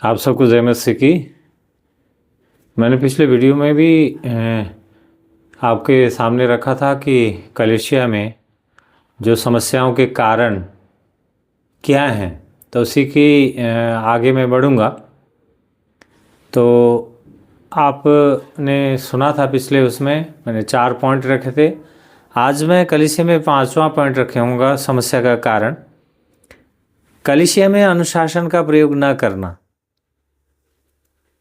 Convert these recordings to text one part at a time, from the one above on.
आप सबको जय मसीह की। मैंने पिछले वीडियो में भी आपके सामने रखा था कि कलीसिया में जो समस्याओं के कारण क्या हैं, तो उसी की आगे मैं बढ़ूँगा। तो आपने सुना था पिछले उसमें मैंने 4 पॉइंट रखे थे। आज मैं कलीसिया में 5वां पॉइंट रखूँगा, समस्या का कारण। कलीसिया में अनुशासन का प्रयोग न करना।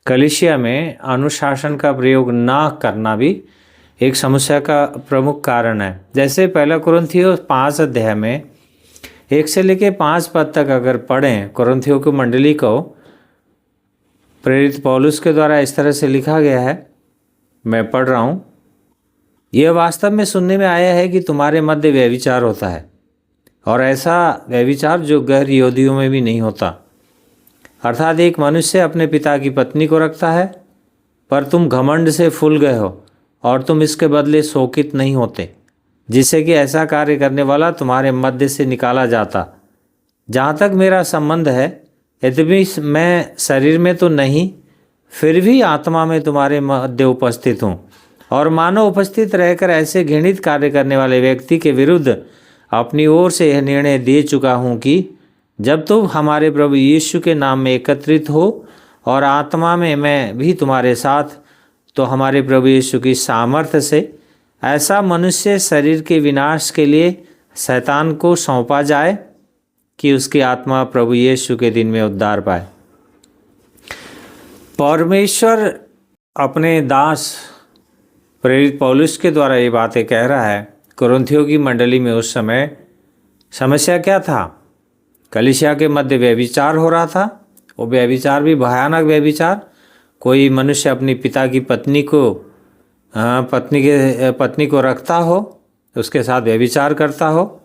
कलीसिया में अनुशासन का प्रयोग ना करना भी एक समस्या का प्रमुख कारण है। जैसे पहला कुरिन्थियों 5 अध्याय में 1 से लेकर 5 पद तक अगर पढ़ें, कुरिन्थियों की मंडली को प्रेरित पौलुस के द्वारा इस तरह से लिखा गया है। मैं पढ़ रहा हूँ। यह वास्तव में सुनने में आया है कि तुम्हारे मध्य व्यभिचार होता है, और ऐसा व्यभिचार जो गैर यहूदियों में भी नहीं होता। अर्थात एक मनुष्य अपने पिता की पत्नी को रखता है, पर तुम घमंड से फूल गए हो और तुम इसके बदले शोकित नहीं होते, जिससे कि ऐसा कार्य करने वाला तुम्हारे मध्य से निकाला जाता। जहाँ तक मेरा संबंध है, यद्यपि मैं शरीर में तो नहीं, फिर भी आत्मा में तुम्हारे मध्य उपस्थित हूँ, और मानो उपस्थित रहकर ऐसे घृणित कार्य करने वाले व्यक्ति के विरुद्ध अपनी ओर से यह निर्णय दे चुका हूँ कि जब तुम हमारे प्रभु यीशु के नाम में एकत्रित हो और आत्मा में मैं भी तुम्हारे साथ, तो हमारे प्रभु यीशु की सामर्थ्य से ऐसा मनुष्य शरीर के विनाश के लिए शैतान को सौंपा जाए कि उसकी आत्मा प्रभु यीशु के दिन में उद्धार पाए। परमेश्वर अपने दास प्रेरित पौलुस के द्वारा ये बातें कह रहा है। कुरिन्थियों की मंडली में उस समय समस्या क्या था? कलीसिया के मध्य व्यभिचार हो रहा था। वो व्यभिचार भी भयानक व्यभिचार। कोई मनुष्य अपनी पिता की पत्नी को रखता हो, उसके साथ व्यभिचार करता हो,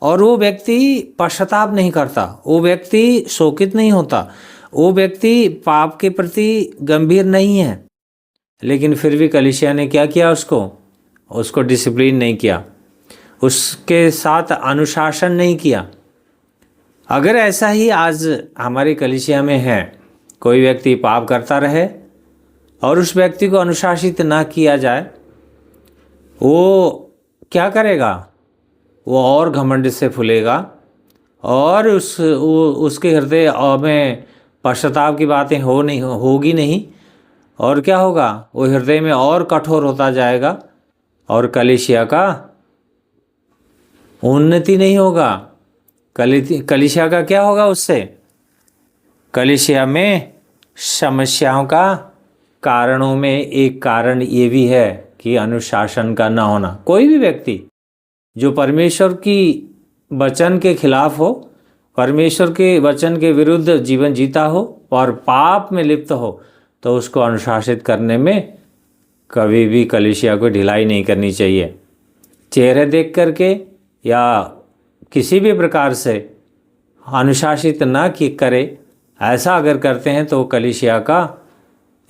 और वो व्यक्ति पश्चाताप नहीं करता, वो व्यक्ति शोकित नहीं होता, वो व्यक्ति पाप के प्रति गंभीर नहीं है। लेकिन फिर भी कलीसिया ने क्या किया? उसको डिसिप्लिन नहीं किया, उसके साथ अनुशासन नहीं किया। अगर ऐसा ही आज हमारे कलीसिया में है, कोई व्यक्ति पाप करता रहे और उस व्यक्ति को अनुशासित ना किया जाए, वो क्या करेगा? वो और घमंड से फूलेगा और उसके हृदय में पश्चाताप की बातें होगी नहीं, और क्या होगा? वो हृदय में और कठोर होता जाएगा और कलीसिया का उन्नति नहीं होगा। कलीसिया का क्या होगा उससे? कलीसिया में समस्याओं का कारणों में एक कारण ये भी है कि अनुशासन का ना होना। कोई भी व्यक्ति जो परमेश्वर की वचन के खिलाफ हो, परमेश्वर के वचन के विरुद्ध जीवन जीता हो और पाप में लिप्त हो, तो उसको अनुशासित करने में कभी भी कलीसिया को ढिलाई नहीं करनी चाहिए। चेहरे देख करके या किसी भी प्रकार से अनुशासित ना करे, ऐसा अगर करते हैं तो कलीसिया का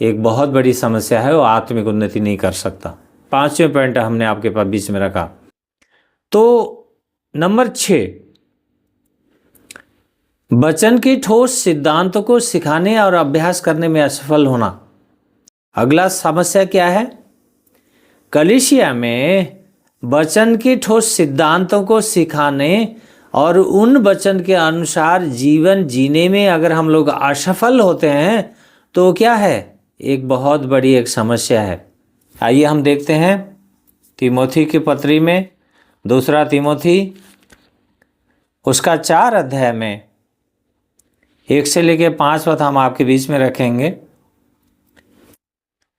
एक बहुत बड़ी समस्या है, वो आत्मिक उन्नति नहीं कर सकता। 5वें पॉइंट हमने आपके पास बीच में रखा। तो नंबर 6, वचन के ठोस सिद्धांतों को सिखाने और अभ्यास करने में असफल होना। अगला समस्या क्या है? कलीसिया में वचन के ठोस सिद्धांतों को सिखाने और उन वचन के अनुसार जीवन जीने में अगर हम लोग असफल होते हैं तो क्या है? एक बहुत बड़ी एक समस्या है। आइए हम देखते हैं तीमोथी की पत्री में, 2 तीमोथी उसका 4 अध्याय में 1 से लेकर 5 पद हम आपके बीच में रखेंगे।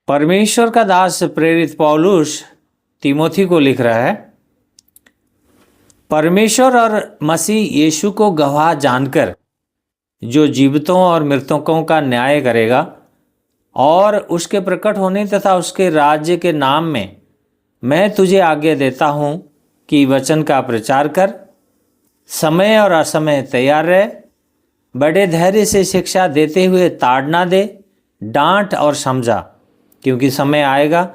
परमेश्वर का दास प्रेरित पौलुस तीमोथी को लिख रहा है। परमेश्वर और मसीह यीशु को गवाह जानकर, जो जीवितों और मृतकों का न्याय करेगा, और उसके प्रकट होने तथा उसके राज्य के नाम में मैं तुझे आज्ञा देता हूँ कि वचन का प्रचार कर, समय और असमय तैयार रहे, बड़े धैर्य से शिक्षा देते हुए ताड़ना दे, डांट और समझा, क्योंकि समय आएगा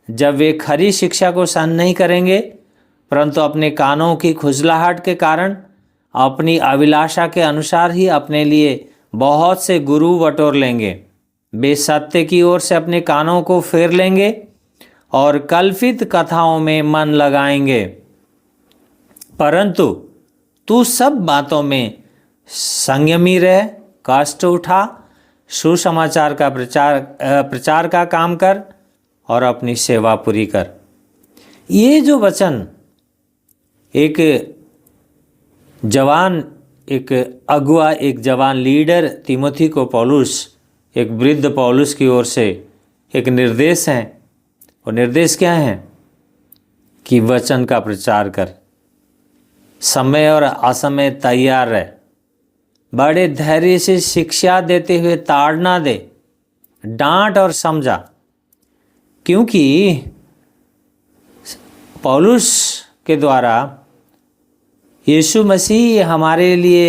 जब वे खरी शिक्षा को सहन नहीं करेंगे, परंतु अपने कानों की खुजलाहट के कारण अपनी अभिलाषा के अनुसार ही अपने लिए बहुत से गुरु बटोर लेंगे, वे सत्य की ओर से अपने कानों को फेर लेंगे और कल्पित कथाओं में मन लगाएंगे। परंतु तू सब बातों में संयमी रह, कष्ट उठा, सुसमाचार का प्रचार का काम कर और अपनी सेवा पूरी कर। ये जो वचन एक जवान, एक अगुआ, एक जवान लीडर तिमोथी को पौलुस, एक वृद्ध पौलुस की ओर से एक निर्देश हैं। और निर्देश क्या हैं? कि वचन का प्रचार कर, समय और असमय तैयार रह, बड़े धैर्य से शिक्षा देते हुए ताड़ना दे, डांट और समझा। क्योंकि पौलुस के द्वारा यीशु मसीह हमारे लिए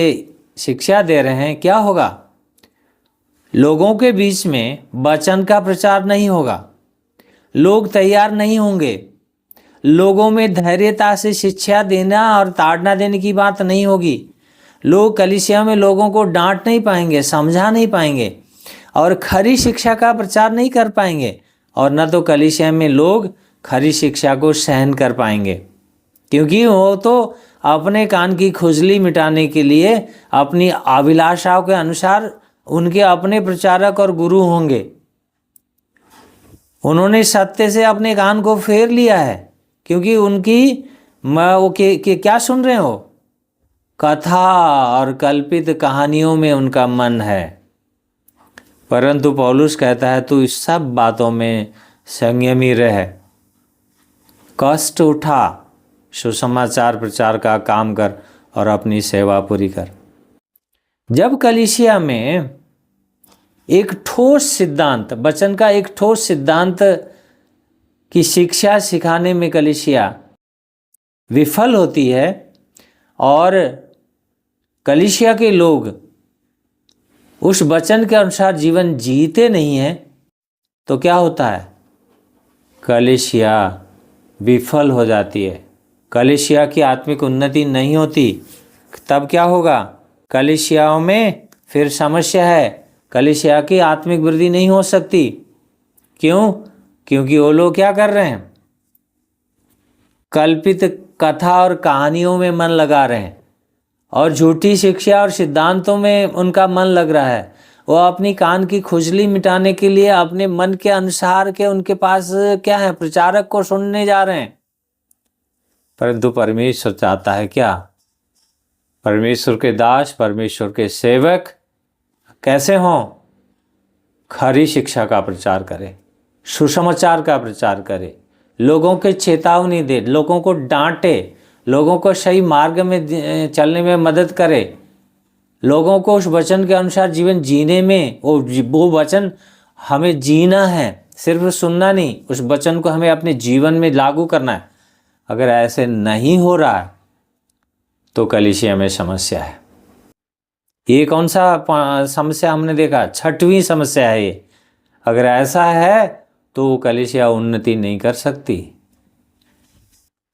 शिक्षा दे रहे हैं। क्या होगा? लोगों के बीच में वचन का प्रचार नहीं होगा, लोग तैयार नहीं होंगे, लोगों में धैर्यता से शिक्षा देना और ताड़ना देने की बात नहीं होगी। लोग कलीसिया में लोगों को डांट नहीं पाएंगे, समझा नहीं पाएंगे और खरी शिक्षा का प्रचार नहीं कर पाएंगे, और न तो कलीसिया में लोग खरी शिक्षा को सहन कर पाएंगे। क्योंकि वो तो अपने कान की खुजली मिटाने के लिए अपनी अभिलाषाओं के अनुसार उनके अपने प्रचारक और गुरु होंगे। उन्होंने सत्य से अपने कान को फेर लिया है, क्योंकि उनकी वो क्या सुन रहे हो? कथा और कल्पित कहानियों में उनका मन है। परंतु पौलुस कहता है तू इस सब बातों में संयमी रह, कष्ट उठा, सुसमाचार प्रचार का काम कर और अपनी सेवा पूरी कर। जब कलीसिया में एक ठोस सिद्धांत, वचन का एक ठोस सिद्धांत की शिक्षा सिखाने में कलीसिया विफल होती है और कलीसिया के लोग उस वचन के अनुसार जीवन जीते नहीं हैं, तो क्या होता है? कलीसिया विफल हो जाती है, कलीसिया की आत्मिक उन्नति नहीं होती। तब क्या होगा? कलीसियाओं में फिर समस्या है, कलीसिया की आत्मिक वृद्धि नहीं हो सकती। क्यों? क्योंकि वो लोग क्या कर रहे हैं? कल्पित कथा और कहानियों में मन लगा रहे हैं और झूठी शिक्षा और सिद्धांतों में उनका मन लग रहा है। वो अपनी कान की खुजली मिटाने के लिए अपने मन के अनुसार के उनके पास क्या है? प्रचारक को सुनने जा रहे हैं। परंतु परमेश्वर चाहता है क्या? परमेश्वर के दास, परमेश्वर के सेवक कैसे हों? खरी शिक्षा का प्रचार करें, सुसमाचार का प्रचार करें, लोगों के चेतावनी दे, लोगों को डांटे, लोगों को सही मार्ग में चलने में मदद करे, लोगों को उस वचन के अनुसार जीवन जीने में, वो वचन हमें जीना है, सिर्फ सुनना नहीं, उस वचन को हमें अपने जीवन में लागू करना है। अगर ऐसे नहीं हो रहा है तो कलीसिया में समस्या है। ये कौन सा समस्या हमने देखा? 6वीं समस्या है ये। अगर ऐसा है तो कलीसिया उन्नति नहीं कर सकती।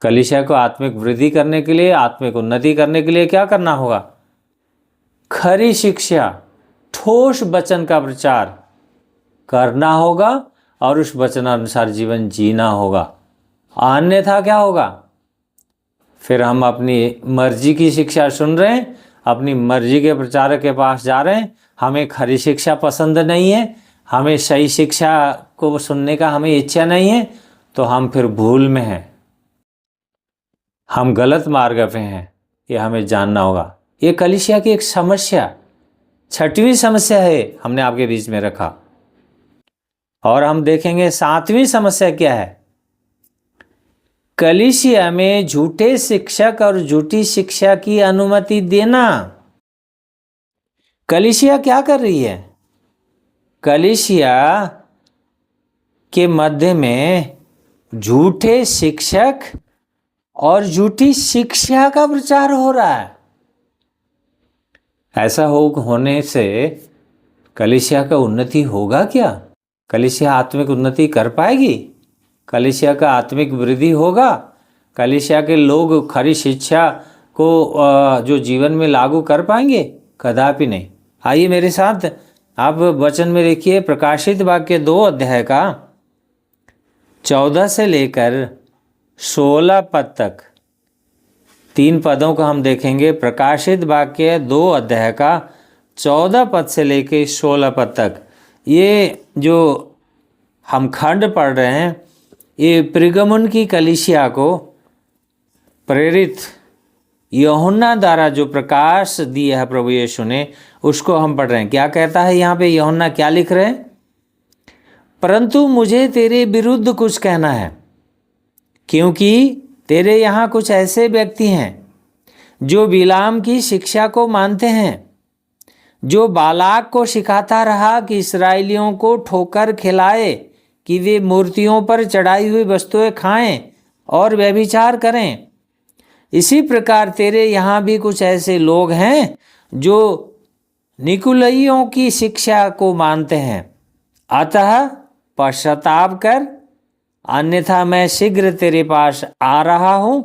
कलीसिया को आत्मिक वृद्धि करने के लिए, आत्मिक उन्नति करने के लिए क्या करना होगा? खरी शिक्षा, ठोस वचन का प्रचार करना होगा और उस वचनानुसार जीवन जीना होगा। अन्यथा क्या होगा? फिर हम अपनी मर्जी की शिक्षा सुन रहे हैं, अपनी मर्जी के प्रचारक के पास जा रहे हैं, हमें खरी शिक्षा पसंद नहीं है, हमें सही शिक्षा को सुनने का हमें इच्छा नहीं है, तो हम फिर भूल में हैं, हम गलत मार्ग पे हैं। ये हमें जानना होगा। ये कलीसिया की एक समस्या, 6वीं समस्या है, हमने आपके बीच में रखा। और हम देखेंगे 7वीं समस्या क्या है। कलीसिया में झूठे शिक्षक और झूठी शिक्षा की अनुमति देना। कलीसिया क्या कर रही है? कलीसिया के मध्य में झूठे शिक्षक और झूठी शिक्षा का प्रचार हो रहा है। ऐसा होने से कलीसिया का उन्नति होगा क्या? कलीसिया आत्मिक उन्नति कर पाएगी? कलीसिया का आत्मिक वृद्धि होगा? कलीसिया के लोग खरी शिक्षा को जो जीवन में लागू कर पाएंगे? कदापि नहीं। आइए मेरे साथ आप वचन में देखिए, प्रकाशित वाक्य 2 अध्याय का 14 से लेकर 16 पद तक, 3 पदों को हम देखेंगे। प्रकाशित वाक्य 2 अध्याय का 14 पद से लेकर 16 पद तक। ये जो हम खंड पढ़ रहे हैं, ये पेरगमुन की कलीसिया को प्रेरित यूहन्ना द्वारा जो प्रकाश दिया है प्रभु यीशु ने, उसको हम पढ़ रहे हैं। क्या कहता है यहाँ पे यूहन्ना, क्या लिख रहे हैं? परंतु मुझे तेरे विरुद्ध कुछ कहना है, क्योंकि तेरे यहाँ कुछ ऐसे व्यक्ति हैं जो बिलाम की शिक्षा को मानते हैं, जो बालाक को सिखाता रहा कि इस्राएलियों को ठोकर खिलाए कि वे मूर्तियों पर चढ़ाई हुई वस्तुएं खाएं और व्यभिचार करें। इसी प्रकार तेरे यहाँ भी कुछ ऐसे लोग हैं जो निकुलइयों की शिक्षा को मानते हैं। अतः पश्चाताप कर, अन्यथा मैं शीघ्र तेरे पास आ रहा हूँ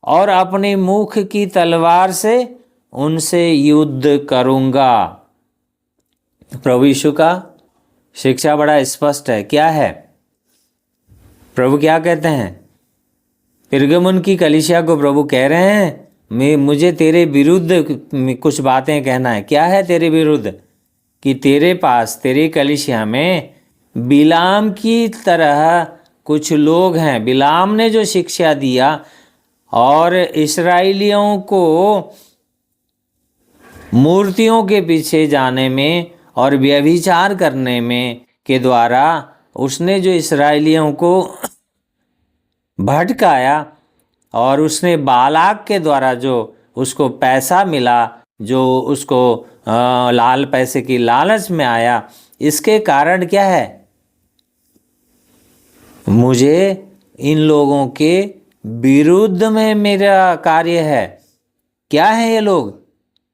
और अपने मुख की तलवार से उनसे युद्ध करूँगा। प्रभु यीशु का शिक्षा बड़ा स्पष्ट है। क्या है? प्रभु क्या कहते हैं? पेरगमुन की कलीसिया को प्रभु कह रहे हैं, मुझे तेरे विरुद्ध कुछ बातें कहना है। क्या है तेरे विरुद्ध? कि तेरे पास, तेरी कलीसिया में बिलाम की तरह कुछ लोग हैं। बिलाम ने जो शिक्षा दिया और इस्राएलियों को मूर्तियों के पीछे जाने में और व्यभिचार करने में के द्वारा उसने जो इस्राएलियों को भटकाया, और उसने बालाक के द्वारा जो उसको पैसा मिला, जो उसको लाल पैसे की लालच में आया, इसके कारण क्या है? मुझे इन लोगों के विरुद्ध में मेरा कार्य है। क्या है ये लोग?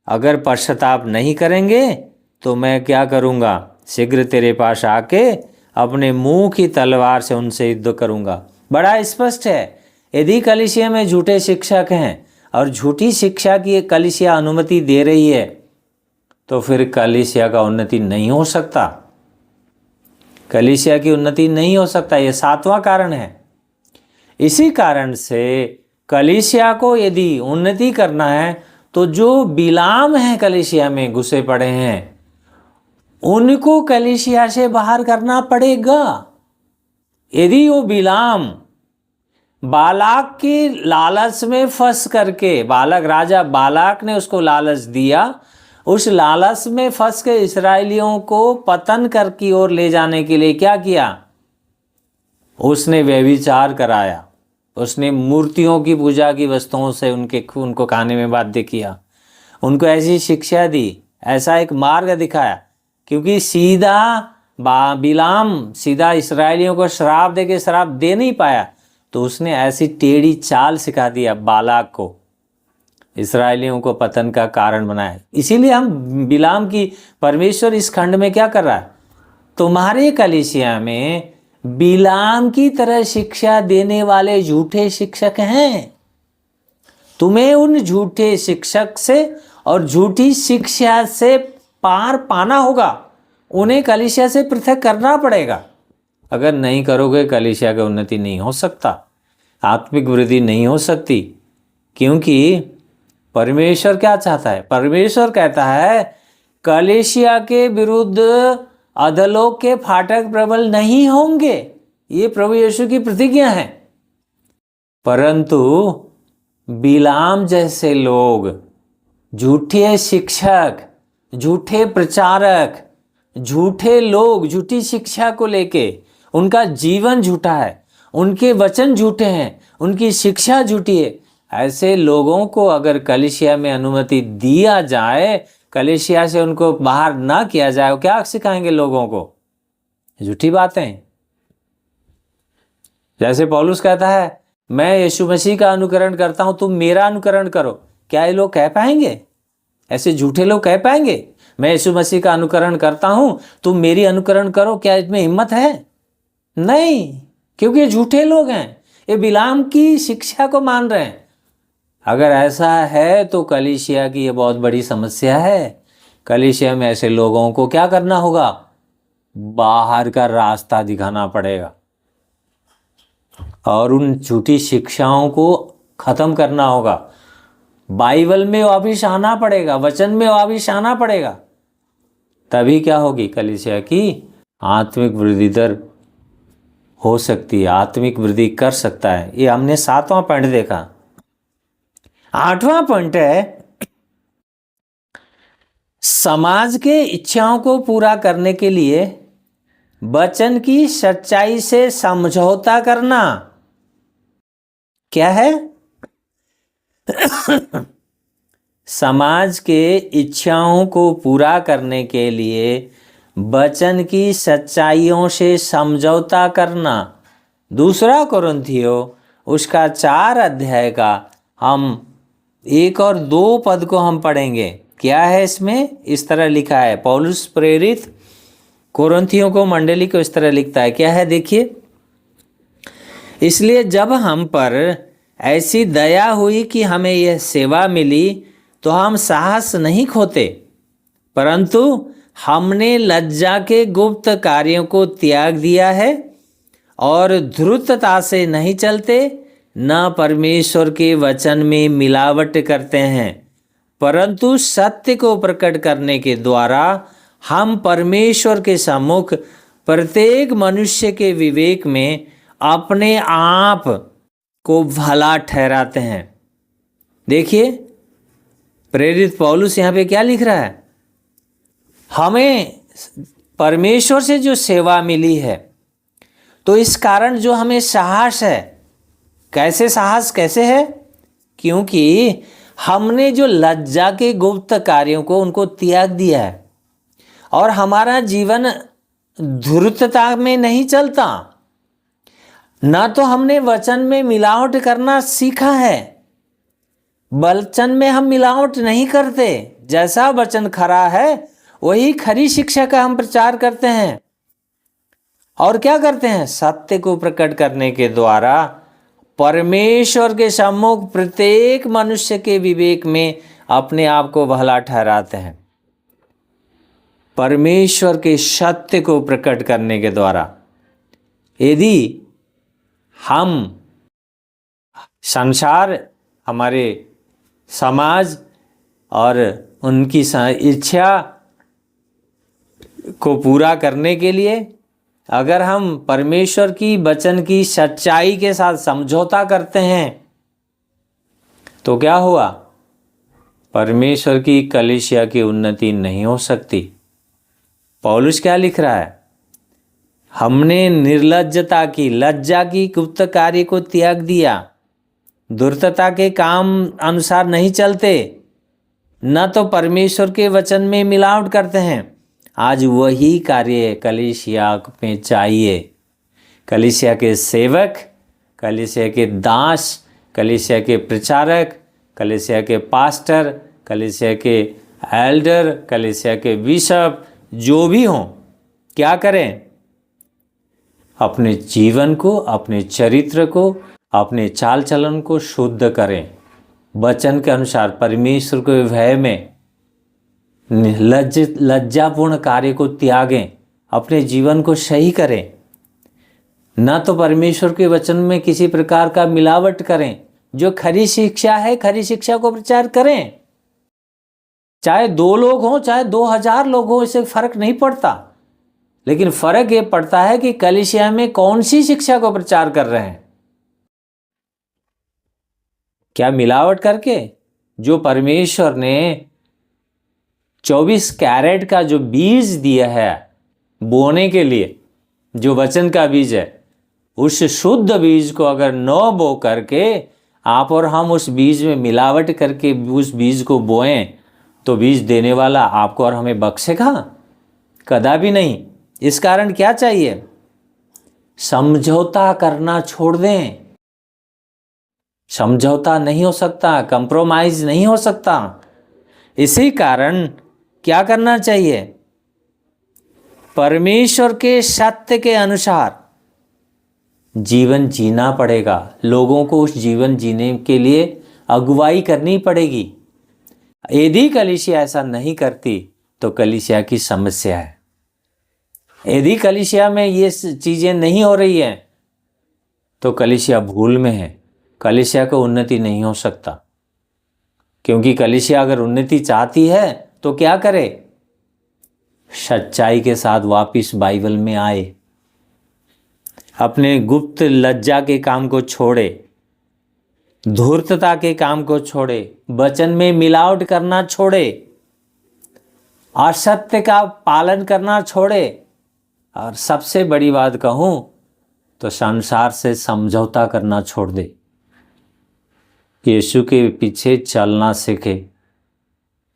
अगर पश्चाताप नहीं करेंगे तो मैं क्या करूँगा? शीघ्र तेरे पास आके अपने मुंह की तलवार से उनसे युद्ध करूँगा। बड़ा स्पष्ट है। यदि कलीसिया में झूठे शिक्षक हैं और झूठी शिक्षा की कलीसिया अनुमति दे रही है, तो फिर कलीसिया का उन्नति नहीं हो सकता। कलीसिया की उन्नति नहीं हो सकता। ये 7वां कारण है। इसी कारण से कलीसिया को यदि उन्नति करना है तो जो बिलाम है कलीसिया में घुसे पड़े हैं, उनको कलीसिया से बाहर करना पड़ेगा। यदि वो बिलाम बालाक की लालच में फंस करके, राजा बालाक ने उसको लालच दिया, उस लालच में फंस के इस्राएलियों को पतन कर की ओर ले जाने के लिए क्या किया? उसने व्यभिचार कराया। उसने मूर्तियों की पूजा की वस्तुओं से उनको खाने में बाध्य किया। उनको ऐसी शिक्षा दी, ऐसा एक मार्ग दिखाया, क्योंकि बिलाम सीधा इस्राएलियों को श्राप दे के श्राप दे नहीं पाया, तो उसने ऐसी टेढ़ी चाल सिखा दिया बालाक को, इस्राएलियों को पतन का कारण बनाया। इसीलिए हम बिलाम की परमेश्वर इस खंड में क्या कर रहा है? तुम्हारे कलीसिया में बिलाम की तरह शिक्षा देने वाले झूठे शिक्षक हैं। तुम्हें उन झूठे शिक्षक से और झूठी शिक्षा से पार पाना होगा। उन्हें कलीसिया से पृथक करना पड़ेगा। अगर नहीं करोगे, कलीसिया की उन्नति नहीं हो सकता, आत्मिक वृद्धि नहीं हो सकती। क्योंकि परमेश्वर क्या चाहता है? परमेश्वर कहता है कलीसिया के विरुद्ध अधोलोक के फाटक प्रबल नहीं होंगे। ये प्रभु यीशु की प्रतिज्ञा है। परंतु बिलाम जैसे लोग, झूठे शिक्षक, झूठे प्रचारक, झूठे लोग, झूठी शिक्षा को लेके उनका जीवन झूठा है, उनके वचन झूठे हैं, उनकी शिक्षा झूठी है। ऐसे लोगों को अगर कलीसिया में अनुमति दिया जाए, कलीसिया से उनको बाहर ना किया जाए, वो क्या सिखाएंगे लोगों को? झूठी बातें। जैसे पौलुस कहता है, मैं यीशु मसीह का अनुकरण करता हूं, तुम मेरा अनुकरण करो। क्या ये लोग कह पाएंगे? ऐसे झूठे लोग कह पाएंगे मैं यीशु मसीह का अनुकरण करता हूं, तुम मेरी अनुकरण करो? क्या इसमें हिम्मत है? नहीं, क्योंकि ये झूठे लोग हैं। ये बिलाम की शिक्षा को मान रहे हैं। अगर ऐसा है तो कलीसिया की ये बहुत बड़ी समस्या है। कलीसिया में ऐसे लोगों को क्या करना होगा? बाहर का रास्ता दिखाना पड़ेगा और उन झूठी शिक्षाओं को खत्म करना होगा। बाइबल में वापिस आना पड़ेगा, वचन में वापिस आना पड़ेगा। तभी क्या होगी? कलीसिया की आत्मिक वृद्धि दर हो सकती है, आत्मिक वृद्धि कर सकता है। ये हमने 7वां पॉइंट देखा। 8वां पॉइंट है समाज के इच्छाओं को पूरा करने के लिए वचन की सच्चाई से समझौता करना। क्या है? समाज के इच्छाओं को पूरा करने के लिए वचन की सच्चाइयों से समझौता करना। 2 कुरिन्थियों उसका 4 अध्याय का हम 1 और 2 पद को हम पढ़ेंगे। क्या है इसमें? इस तरह लिखा है, पौलुस प्रेरित कुरिन्थियों को मंडली को इस तरह लिखता है। क्या है? देखिए, इसलिए जब हम पर ऐसी दया हुई कि हमें यह सेवा मिली तो हम साहस नहीं खोते, परंतु हमने लज्जा के गुप्त कार्यों को त्याग दिया है और धूर्तता से नहीं चलते, न परमेश्वर के वचन में मिलावट करते हैं, परंतु सत्य को प्रकट करने के द्वारा हम परमेश्वर के सम्मुख प्रत्येक मनुष्य के विवेक में अपने आप को भला ठहराते हैं। देखिए, प्रेरित पौलुस यहाँ पे क्या लिख रहा है? हमें परमेश्वर से जो सेवा मिली है, तो इस कारण जो हमें साहस है। कैसे साहस? कैसे है? क्योंकि हमने जो लज्जा के गुप्त कार्यों को उनको त्याग दिया है और हमारा जीवन धूर्तता में नहीं चलता। ना तो हमने वचन में मिलावट करना सीखा है, वचन में हम मिलावट नहीं करते। जैसा वचन खरा है वही खरी शिक्षा का हम प्रचार करते हैं। और क्या करते हैं? सत्य को प्रकट करने के द्वारा परमेश्वर के सम्मुख प्रत्येक मनुष्य के विवेक में अपने आप को भला ठहराते हैं। परमेश्वर के सत्य को प्रकट करने के द्वारा यदि हम संसार, हमारे समाज और उनकी इच्छा को पूरा करने के लिए अगर हम परमेश्वर की वचन की सच्चाई के साथ समझौता करते हैं तो क्या हुआ? परमेश्वर की कलीसिया की उन्नति नहीं हो सकती। पौलुस क्या लिख रहा है? हमने निर्लज्जता की, लज्जा की गुप्त कार्य को त्याग दिया, धूर्तता के काम अनुसार नहीं चलते, न तो परमेश्वर के वचन में मिलावट करते हैं। आज वही कार्य कलीसिया में चाहिए। कलीसिया के सेवक, कलीसिया के दास, कलीसिया के प्रचारक, कलीसिया के पास्टर, कलीसिया के एल्डर, कलीसिया के बिशप, जो भी हों, क्या करें? अपने जीवन को, अपने चरित्र को, अपने चाल चलन को शुद्ध करें, वचन के अनुसार परमेश्वर के भय में लज्जापूर्ण कार्य को त्यागें, अपने जीवन को सही करें। न तो परमेश्वर के वचन में किसी प्रकार का मिलावट करें। जो खरी शिक्षा है, खरी शिक्षा को प्रचार करें। चाहे 2 लोग हों, चाहे 2000 लोग हों, इससे फर्क नहीं पड़ता। लेकिन फर्क ये पड़ता है कि कलीसिया में कौन सी शिक्षा को प्रचार कर रहे हैं। क्या मिलावट करके? जो परमेश्वर ने 24 कैरेट का जो बीज दिया है बोने के लिए, जो वचन का बीज है, उस शुद्ध बीज को अगर न बो करके आप और हम उस बीज में मिलावट करके उस बीज को बोएं तो बीज देने वाला आपको और हमें बख्शेगा? कदापि नहीं। इस कारण क्या चाहिए? समझौता करना छोड़ दें। समझौता नहीं हो सकता, कंप्रोमाइज नहीं हो सकता। इसी कारण क्या करना चाहिए? परमेश्वर के सत्य के अनुसार जीवन जीना पड़ेगा। लोगों को उस जीवन जीने के लिए अगुवाई करनी पड़ेगी। यदि कलीसिया ऐसा नहीं करती तो कलीसिया की समस्या है। यदि कलीसिया में ये चीज़ें नहीं हो रही हैं तो कलीसिया भूल में है, कलीसिया को उन्नति नहीं हो सकता। क्योंकि कलीसिया अगर उन्नति चाहती है तो क्या करे? सच्चाई के साथ वापिस बाइबल में आए, अपने गुप्त लज्जा के काम को छोड़े, धूर्तता के काम को छोड़े, वचन में मिलावट करना छोड़े, असत्य का पालन करना छोड़े, और सबसे बड़ी बात कहूँ तो संसार से समझौता करना छोड़ दे। यीशु के पीछे चलना सीखे।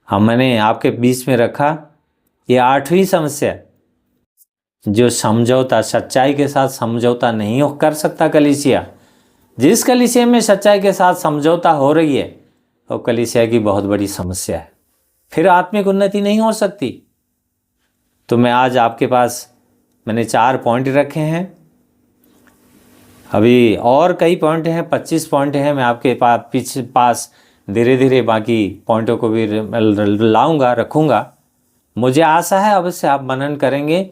हमने आपके बीच में रखा ये 8वीं समस्या, जो समझौता, सच्चाई के साथ समझौता नहीं कर सकता कलीसिया। जिस कलीसिया में सच्चाई के साथ समझौता हो रही है वो कलीसिया की बहुत बड़ी समस्या है, फिर आत्मिक उन्नति नहीं हो सकती। तो मैं आज आपके पास मैंने 4 पॉइंट रखे हैं, अभी और कई पॉइंट हैं, 25 पॉइंट हैं। मैं आपके पास धीरे धीरे बाकी पॉइंटों को भी लाऊंगा, रखूंगा। मुझे आशा है अवश्य आप मनन करेंगे,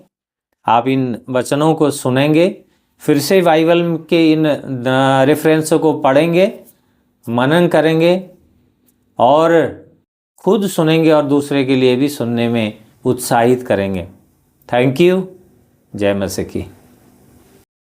आप इन वचनों को सुनेंगे, फिर से बाइबल के इन रेफरेंसों को पढ़ेंगे, मनन करेंगे और खुद सुनेंगे और दूसरे के लिए भी सुनने में उत्साहित करेंगे। Thank you. जय मसीह की।